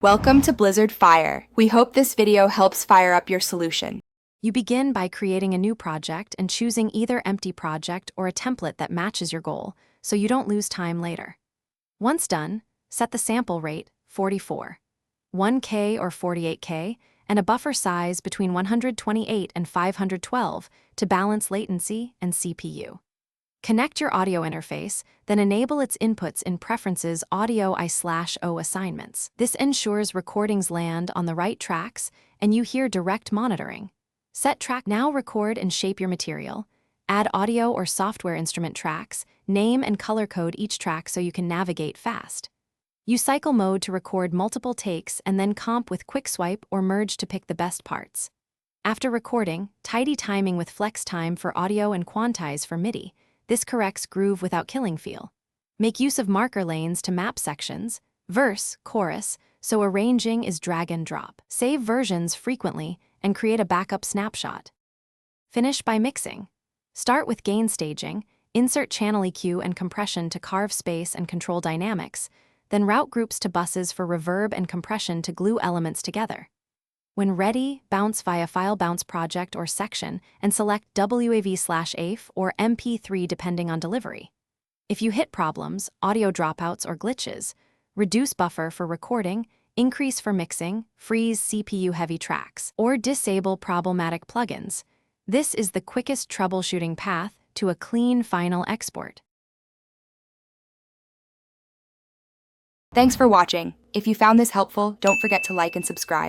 Welcome to Blizzard Fire. We hope this video helps fire up your solution. You begin by creating a new project and choosing either empty project or a template that matches your goal, so you don't lose time later. Once done, set the sample rate, 44, 1K or 48K, and a buffer size between 128 and 512 to balance latency and CPU. Connect your audio interface, then enable its inputs in Preferences Audio I/O assignments. This ensures recordings land on the right tracks and you hear direct monitoring. Set track. Now record and shape your material. Add audio or software instrument tracks, name and color code each track so you can navigate fast. Use cycle mode to record multiple takes and then comp with quick swipe or merge to pick the best parts. After recording, tidy timing with flex time for audio and quantize for MIDI. This corrects groove without killing feel. Make use of marker lanes to map sections, verse, chorus, so arranging is drag and drop. Save versions frequently and create a backup snapshot. Finish by mixing. Start with gain staging, insert channel EQ and compression to carve space and control dynamics, then route groups to buses for reverb and compression to glue elements together. When ready, bounce via File Bounce Project or Section and select WAV/AF or MP3 depending on delivery. If you hit problems, audio dropouts or glitches, reduce buffer for recording, increase for mixing, freeze CPU-heavy tracks, or disable problematic plugins. This is the quickest troubleshooting path to a clean final export. Thanks for watching. If you found this helpful, don't forget to like and subscribe.